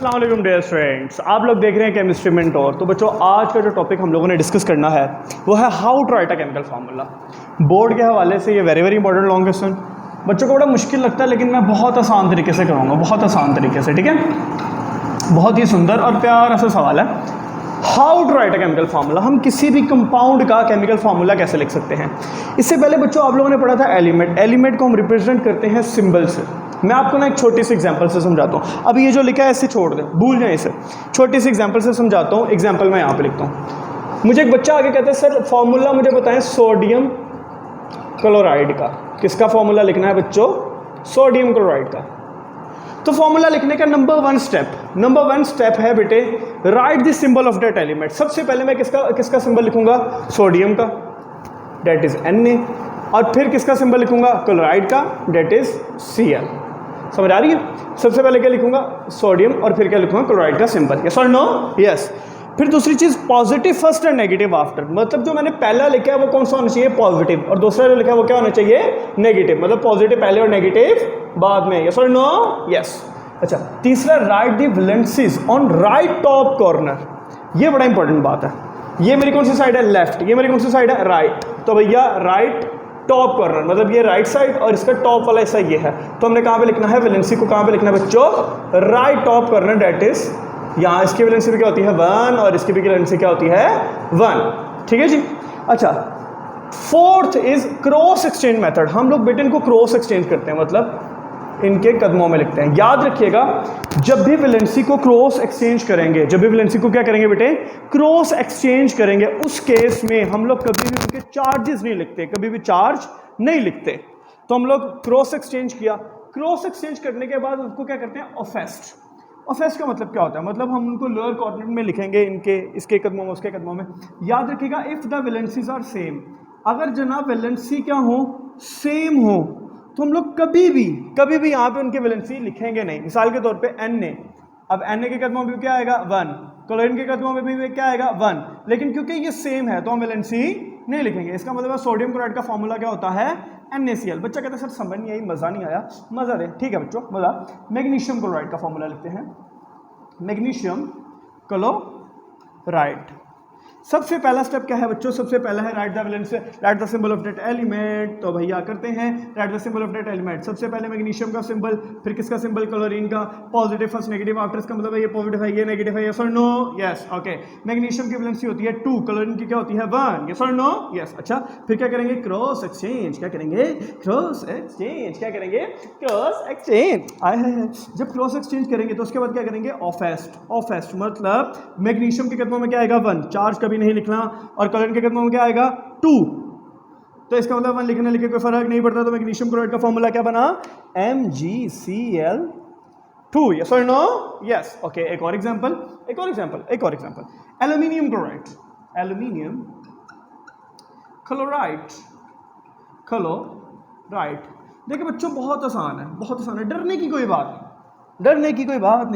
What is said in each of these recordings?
अस्सलाम वालेकुम dear students, आप लोग देख रहे हैं केमिस्ट्री मेंटोर। तो बच्चों आज का जो टॉपिक हम लोगों ने डिस्कस करना है वो है how to write a chemical formula. Board के हवाले से ये वेरी इंपॉर्टेंट लॉन्ग क्वेश्चन बच्चों को बड़ा मुश्किल लगता है, लेकिन मैं बहुत आसान तरीके से कराऊंगा, बहुत आसान तरीके से। ठीक है, बहुत ही सुंदर और प्यारा सा सवाल है, how to write a chemical formula. हम किसी भी कंपाउंड का केमिकल फार्मूला कैसे लिख सकते हैं। इससे पहले बच्चों आप लोगों ने पढ़ा था एलिमेंट। एलिमेंट को हम रिप्रेजेंट करते हैं सिंबल से। मैं आपको ना एक छोटी सी एग्जांपल से समझाता हूँ। अब ये जो लिखा है इसे छोड़ दें, भूल जाएं इसे। छोटी सी एग्जांपल से समझाता हूँ। एग्जांपल मैं यहाँ पे लिखता हूँ। मुझे एक बच्चा आगे कहता है सर फॉर्मूला मुझे बताएं सोडियम क्लोराइड का। किसका फॉर्मूला लिखना है बच्चों? सोडियम क्लोराइड का। तो फॉर्मूला लिखने का नंबर वन स्टेप है बेटे, right the symbol of that element. सबसे पहले मैं किसका सिंबल लिखूंगा? सोडियम का, दैट इज Na। और फिर किसका सिंबल लिखूंगा? क्लोराइड का, दैट इज Cl। समझ आ रही है? सबसे पहले क्या लिखूंगा? सोडियम, और फिर क्या लिखूंगा? क्लोराइड का सिंबल। यस और नो? यस। फिर दूसरी चीज positive first and negative after. मतलब जो मैंने पहला लिखा है वो कौन सा होना चाहिए? पॉजिटिव। और दूसरा जो लिखा है वो क्या होना चाहिए? नेगेटिव। मतलब पॉजिटिव पहले और नेगेटिव बाद में। यस और नो? यस। अच्छा, तीसरा right the valencies on right top corner. ये बड़ा इंपॉर्टेंट बात है। ये मेरी कौन सी साइड है? लेफ्ट। ये मेरी कौन सी साइड है? राइट। तो भैया राइट टॉप कॉर्नर, मतलब ये राइट साइड और इसका टॉप वाला हिस्सा ये है। तो हमने कहाँ पे लिखना है? वैलेंसी को कहाँ पे लिखना है बच्चों? Right top corner, that is यहाँ। इसकी वैलेंसी क्या होती है? 1, और इसकी भी वैलेंसी क्या होती है? 1। ठीक है जी। अच्छा, fourth is cross exchange method. हम लोग बेटे इनको क्रॉस एक्सचेंज करते हैं, मतलब इनके कदमों में लिखते हैं। याद रखिएगा, जब भी वैलेंसी को क्रॉस एक्सचेंज करेंगे, जब भी वैलेंसी को क्या करेंगे बेटे? क्रॉस एक्सचेंज करेंगे, उस केस में हम लोग कभी भी उनके चार्जेस नहीं लिखते, कभी भी चार्ज नहीं लिखते। तो हम लोग क्रॉस एक्सचेंज किया, क्रॉस एक्सचेंज करने के बाद उसको क्या करते हैं? ऑफेस्ट। ऑफेस्ट का मतलब क्या होता है? मतलब हम उनको लोअर कोऑर्डिनेट में लिखेंगे, इनके इसके कदमों में उसके कदमों में। याद रखिएगा, if the valencies are same, अगर जनाब वैलेंसी क्या हो? सेम हो, तो हम लोग कभी भी यहाँ पे उनकी वैलेंसी लिखेंगे नहीं। मिसाल के तौर पे Na, अब Na के कदमों में क्या आएगा? 1। क्लोरीन के कदमों में भी क्या आएगा? 1। लेकिन क्योंकि ये सेम है तो हम वैलेंसी नहीं लिखेंगे। इसका मतलब है सोडियम क्लोराइड का फॉर्मूला क्या होता है? NaCl। बच्चा कहता है सर समझ नहीं आई, मजा नहीं आया। मजा दे, ठीक है बच्चों, मजा। मैग्नीशियम क्लोराइड का फॉर्मूला लिखते हैं, मैग्नीशियम क्लोराइड। सबसे पहला स्टेप क्या है बच्चों? सबसे पहला है write the valency, right the symbol of that element. तो भैया करते हैं right the symbol of that element. सबसे पहले मैग्नीशियम का सिंबल, फिर किसका सिंबल? क्लोरीन का। Positive first, negative after. इसका मतलब है ये पॉजिटिव है, ये नेगेटिव है। यस और नो? यस। ओके, मैग्नीशियम की वैलेंसी होती है 2, क्लोरीन की क्या होती है? 1। यस और नो? यस। अच्छा, फिर क्या करेंगे? Cross exchange. क्या करेंगे? Cross exchange. क्या करेंगे? Cross exchange. जब क्रॉस एक्सचेंज करेंगे तो उसके बाद क्या करेंगे? ऑफेस्ट। ऑफेस्ट मतलब मैग्नीशियम के कदमों में क्या आएगा? 1, चार्ज कभी नहीं लिखना। और क्लोरीन के कदमों में क्या आएगा? 2। तो इसका मतलब 1 लिखने लिखे कोई फर्क नहीं पड़ता। तो मैग्नीशियम क्लोराइड का फॉर्मूला क्या बना? MgCl2। यस और नो? यस। ओके, एक और example. Aluminium chloride, aluminium chloride. देखिए बच्चों बहुत आसान है, डरने की कोई बात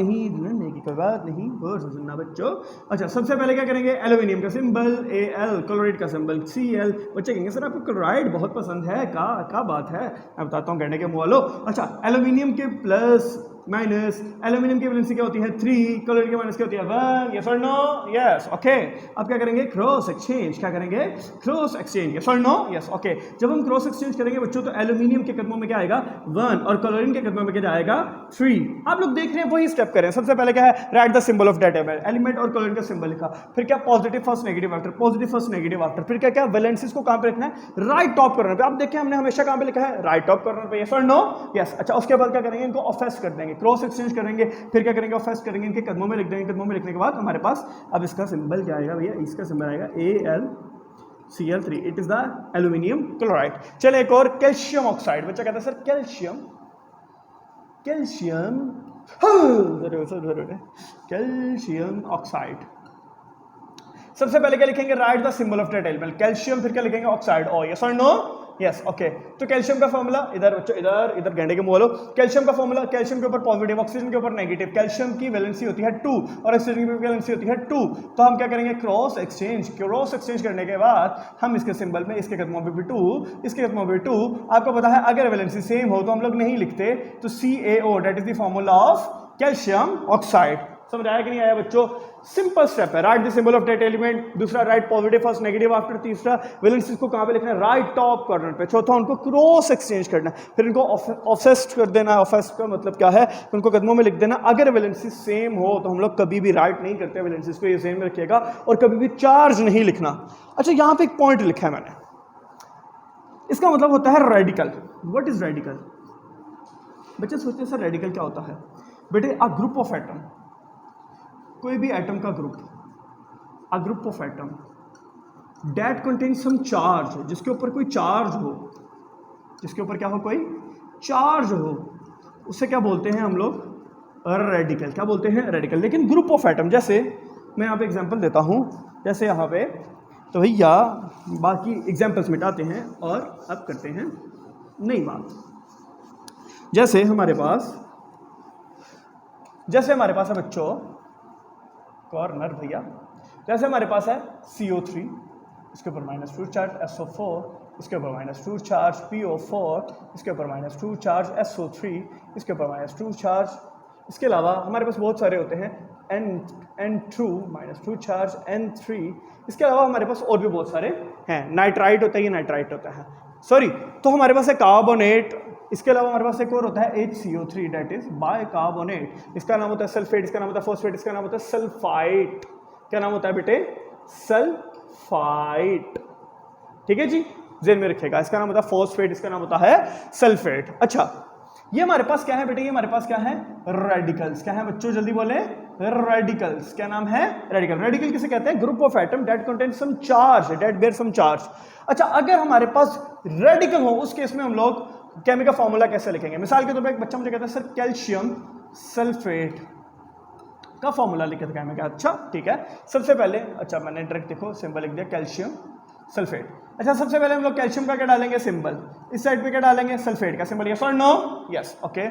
नहीं, और सुनना बच्चों। अच्छा, सबसे पहले क्या करेंगे? एल्यूमिनियम का सिंबल Al, क्लोराइड का सिंबल Cl। बच्चे कहेंगे सर आपको क्लोराइड बहुत पसंद है, क्या बात है? मैं बताता हूँ कहने के मुँह वालों। अच्छा, एल्यूमिनियम के प्लस माइनस, एल्यूमिनियम की वैलेंसी क्या होती है? 3, क्लोरीन की माइनस क्या होती है? 1। यस और नो? यस। ओके, अब क्या करेंगे? Cross exchange. क्या करेंगे? Cross exchange. यस और नो? यस। ओके, जब हम क्रॉस एक्सचेंज करेंगे बच्चों तो एल्यूमिनियम के कदमों में क्या आएगा? 1, और क्लोरीन के कदमों में क्या आएगा? 3। आप लोग देख रहे हैं, वही स्टेप करें। सबसे पहले क्या है? Write the symbol of that element, और क्लोरीन का सिंबल लिखा। फिर क्या? Positive first, negative after, positive first, negative after. फिर क्या? वैलेंसीज को कहां पे रखना है? राइट टॉप कॉर्नर पे। आप देखें हमने हमेशा कहां पे लिखा है? राइट टॉप कॉर्नर पे। यस और नो? यस। अच्छा, उसके बाद क्या करेंगे? इनको ऑफेस्ट कर देंगे, क्रॉस एक्सचेंज करेंगे। फिर क्या करेंगे? ऑफेस्ट करेंगे, इनके कदमों में लिख देंगे। कदमों में लिखने के बाद हमारे पास अब इसका सिंबल क्या आएगा भैया? इसका सिंबल आएगा AlCl3। It is the aluminium chloride. चले एक और, कैल्शियम ऑक्साइड। बच्चा कहता है सर कैल्शियम कैल्शियम ऑक्साइड। सबसे पहले क्या लिखेंगे? Right the symbol of that element, calcium. फिर क्या लिखेंगे? ऑक्साइड। ओ यस और नो? यस। ओके, तो कैल्शियम का फॉर्मूला इधर बच्चों, इधर गेंडे के मुंह वालों। कैल्शियम का फॉर्मूला, कैल्शियम के ऊपर पॉजिटिव, ऑक्सीजन के ऊपर नेगेटिव। कैल्शियम की वैलेंसी होती है 2, और ऑक्सीजन की वैलेंसी होती है 2। तो हम क्या करेंगे? Cross exchange. क्रॉस एक्सचेंज करने के बाद हम इसके सिंबल में, इसके कदमों में भी 2, इसके कदमों में भी 2। आपको पता है अगर वैलेंसी सेम हो तो हम लोग नहीं लिखते। तो CaO, that is the formula of calcium oxide. समझ आया कि नहीं आया बच्चों? सिंपल स्टेप है, write the symbol of that element, दूसरा write positive first negative after, तीसरा वैलेंसीज को कहां पे लिखना है? राइट टॉप कॉर्नर पे, चौथा उनको क्रॉस एक्सचेंज करना है, फिर इनको ऑफसेट कर देना है। ऑफसेट का मतलब क्या है? उनको कदमों में लिख देना। अगर वैलेंसी सेम हो तो हम लोग कभी भी राइट नहीं करते, वैलेंसीज को ये सेम में रखिएगा, और कभी भी चार्ज नहीं लिखना। अच्छा, यहां पे एक पॉइंट लिखा है मैंने, इसका मतलब होता है रेडिकल। What is radical? बच्चे सोचते हैं सर रेडिकल क्या होता है? बेटे, अ ग्रुप ऑफ एटम, कोई भी एटम का group, a group of atom that contain some charge, जिसके ऊपर कोई चार्ज हो, जिसके ऊपर क्या हो? कोई चार्ज हो, उससे क्या बोलते हैं हम लोग? रेडिकल। क्या बोलते हैं? रेडिकल। लेकिन ग्रुप ऑफ एटम, जैसे मैं यहाँ पे एग्जांपल देता हूँ, जैसे यहाँ पे, तो भैया बाकी एग्जांपल्स मिटाते हैं और अब करते हैं नई बात। जैसे हमारे पास है बच्चों, कॉर्नर भैया, जैसे हमारे पास है CO3, इसके ऊपर -2 चार्ज, SO4 इसके ऊपर -2 चार्ज, PO4 इसके ऊपर -2 चार्ज, SO3 इसके ऊपर -2 चार्ज। इसके अलावा हमारे पास बहुत सारे होते हैं, N2 -2 चार्ज, N3। इसके अलावा हमारे पास और भी बहुत सारे हैं। नाइट्राइट होता है, ये नाइट्राइट होता है, सॉरी। तो हमारे पास है कार्बोनेट। इसके अलावा हमारे पास एक और होता है HCO3, डेट इज बाइकार्बोनेट। इसका नाम होता है सल्फेट, इसका नाम होता है फॉस्फेट, इसका नाम होता है सल्फाइट। क्या नाम होता है बेटे? सल्फाइट। ठीक है जी, जेन में रखेगा। इसका नाम होता है फॉस्फेट, इसका नाम होता है सल्फेट। अच्छा, ये हमारे पास क्या है बेटे? ये हमारे पास क्या है? रेडिकल्स। क्या है बच्चों? जल्दी बोले। रेडिकल्स। क्या नाम है? रेडिकल। रेडिकल किसे कहते हैं? Group of atom that contain some charge, that bear some charge. अच्छा, अगर हमारे पास रेडिकल हो, उस केस में हम लोग केमिकल फॉर्मूला कैसे लिखेंगे? मिसाल के तौर पे एक बच्चा मुझे कहता है सर कैल्शियम सल्फेट का फॉर्मूला लिखे थे। मैं क्या? अच्छा ठीक है, सबसे पहले, अच्छा मैंने डायरेक्ट देखो सिंबल लिख दिया कैल्शियम सल्फेट। अच्छा, सबसे पहले हम लोग कैल्शियम का क्या डालेंगे? सिंबल। इस साइड पे क्या डालेंगे? सल्फेट का सिंबल। यस और नो? Yes, okay.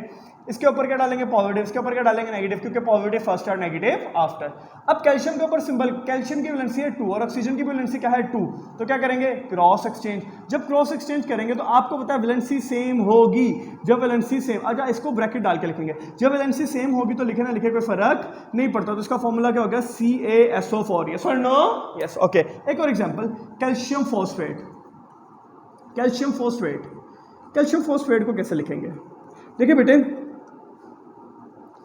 इसके ऊपर क्या डालेंगे? पॉजिटिव। इसके ऊपर क्या डालेंगे? नेगेटिव, क्योंकि पॉजिटिव फर्स्ट और नेगेटिव आफ्टर। अब कैल्शियम के ऊपर सिंबल, कैल्शियम की वैलेंसी है 2 और ऑक्सीजन की वैलेंसी क्या है? 2। तो क्या करेंगे? Cross exchange. जब क्रॉस एक्सचेंज करेंगे तो आपको पता है वैलेंसी सेम होगी। जब वैलेंसी सेम, अच्छा इसको ब्रैकेट डाल के लिखेंगे, जब वैलेंसी सेम होगी तो लिखे ना लिखे कोई फर्क नहीं पड़ता। तो इसका फॉर्मूला क्या होगा? CaSO4। यस और नो? Yes, okay. एक और example, calcium phosphate. Calcium phosphate, calcium phosphate को कैसे लिखेंगे? देखिए बेटे,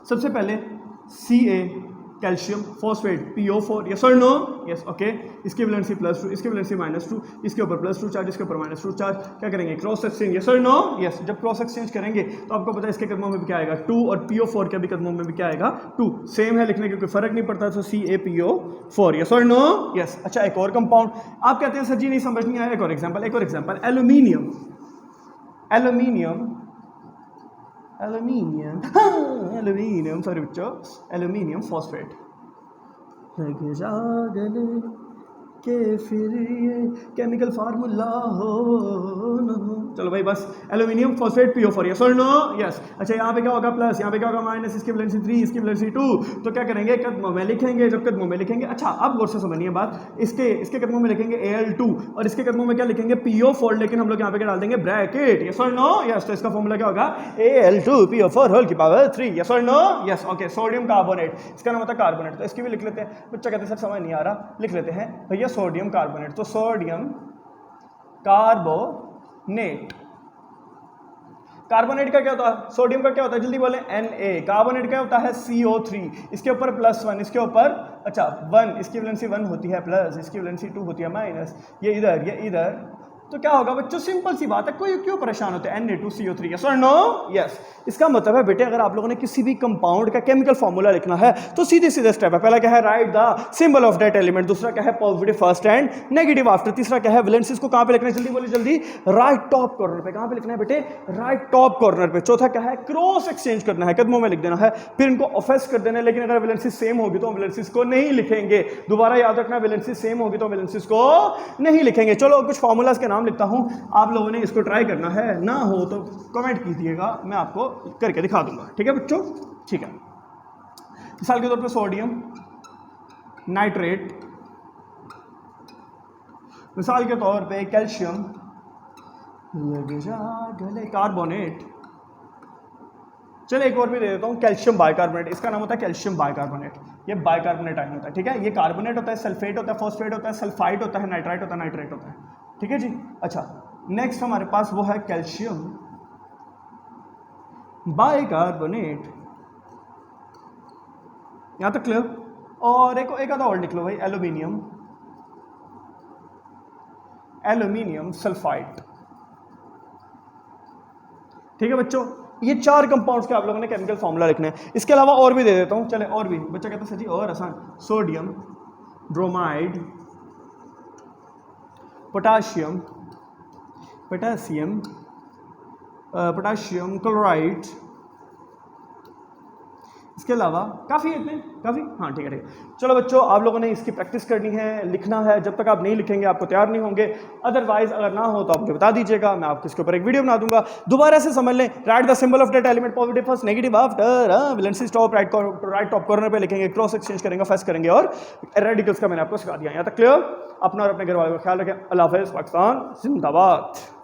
सबसे पहले Ca calcium phosphate PO4। Yes और नो? Yes, okay. इसकी वैलेंसी +2, इसकी वैलेंसी -2, इसके ऊपर +2 चार्ज, इसके ऊपर -2 चार्ज। क्या करेंगे? Cross exchange. यस और नो? यस। जब क्रॉस एक्सचेंज करेंगे तो आपको पता है इसके कदमों में भी क्या आएगा? 2, और PO4 के भी कदमों में भी क्या आएगा? 2। सेम है, लिखने का कोई फर्क नहीं पड़ता। तो CaPO4। यस और नो? यस। अच्छा, एक और कंपाउंड आप कहते हैं सर जी नहीं समझ नहीं आया। एक और एग्जाम्पल, एल्यूमिनियम। एल्यूमिनियम सॉरी बच्चों, एल्यूमिनियम फॉस्फेट। के फिर ये केमिकल फार्मूला हो न हो। चलो भाई बस, एल्यूमिनियम फॉस्फेट PO4। यस और नो? यस। अच्छा, यहाँ पे क्या होगा? प्लस, यहाँ पे क्या होगा? माइनस, इसकी वैलेंसी 3, इसकी वैलेंसी 2। तो क्या करेंगे? कदमों में लिखेंगे। जब कदमों में लिखेंगे, अच्छा अब गौर से समझिए बात, इसके कदमों में लिखेंगे Al2 और इसके कदमों में क्या लिखेंगे? PO4। लेकिन हम लोग यहाँ पे क्या डाल देंगे? ब्रैकेट। यस और नो? यस। तो इसका फॉर्मूला क्या होगा? Al2PO4 होल की पावर 3। यस और no? Yes, okay. Sodium carbonate, इसका नाम होता है कार्बोनेट। तो इसकी भी लिख लेते हैं। बच्चा कहते हैं सर समझ नहीं आ रहा, लिख लेते हैं भैया सोडियम कार्बोनेट। तो सोडियम कार्बोनेट, कार्बोनेट का क्या होता है? सोडियम का क्या होता है? जल्दी बोले। Na। कार्बोनेट क्या होता है? CO3। इसके ऊपर +1, इसके ऊपर अच्छा 1, इसकी वैलेंसी 1 होती है, प्लस इसकी वैलेंसी 2 होती है, माइनस ये इधर। तो क्या होगा बच्चों? सिंपल सी बात है, कोई क्यों परेशान होते हैं? Na2CO3। यस और नो? यस। इसका मतलब है बेटे, अगर आप लोगों ने किसी भी कंपाउंड का केमिकल फॉर्मूला लिखना है तो सीधे स्टेप है। पहला क्या है? Write the symbol of that element. दूसरा क्या है? Positive first and negative after. तीसरा क्या है? वैलेंसीज को कहां पे लिखना है? जल्दी बोलिए जल्दी। राइट टॉप कॉर्नर पे। कहां पे लिखना है बेटे? राइट टॉप कॉर्नर पे। चौथा क्या है? क्रॉस एक्सचेंज करना है, कदमों में लिख देना है, फिर इनको ऑफेस कर देना है। लेकिन अगर वैलेंसी सेम होगी तो हम वैलेंसीज को नहीं लिखेंगे। दोबारा याद रखना, वैलेंसी सेम होगी तो वैलेंसीज को नहीं लिखेंगे। चलो कुछ फॉर्मूलाज के नाम लिखता हूं, आप लोगों ने इसको ट्राई करना है, ना हो तो कमेंट कीजिएगा, मैं आपको करके दिखा दूंगा। ठीक है बच्चों? ठीक है। मिसाल के तौर पे सोडियम नाइट्रेट, मिसाल के तौर पे कैल्शियम कार्बोनेट, चलो एक और भी दे देता हूँ, कैल्शियम बाइकार्बोनेट, इसका नाम होता है कैल्शियम बाइकार्बोनेट। ये बाइकार्बोनेट आयन होता है, ठीक है। ये कार्बोनेट होता है, सल्फेट होता है, फॉस्फेट होता है, सल्फाइड होता है, नाइट्राइट होता है, नाइट्रेट होता है, ठीक है जी। अच्छा, नेक्स्ट हमारे पास वो है कैल्शियम बाइकार्बोनेट, यहाँ तक क्लियर। और एक आधा और लिख लो भाई, एल्यूमिनियम सल्फाइड, ठीक है बच्चों। ये 4 कंपाउंड्स के आप लोगों ने केमिकल फॉर्मूला लिखने हैं। इसके अलावा और भी दे देता हूं, चले और भी। बच्चा कहता है सर जी और आसान, सोडियम ब्रोमाइड, पोटाशियम क्लोराइड, इसके अलावा काफ़ी इतने काफ़ी, हाँ ठीक है। चलो बच्चों, आप लोगों ने इसकी प्रैक्टिस करनी है, लिखना है। जब तक आप नहीं लिखेंगे आपको तैयार नहीं होंगे। अदरवाइज अगर ना हो तो आप मुझे बता दीजिएगा, मैं आपके इसके ऊपर एक वीडियो बना दूंगा। दोबारा से समझ लें, right the symbol of data element positive first negative after, valency stop right top corner पे लिखेंगे, क्रॉस एक्सचेंज करेंगे, फर्स्ट करेंगे और रेडिकल्स का मैंने आपको सिखा दिया। यहाँ तक क्लियर। अपना और अपने घर वालों का ख्याल रखें। अल्लाह हाफ़िज़। पाकिस्तान जिंदाबाद।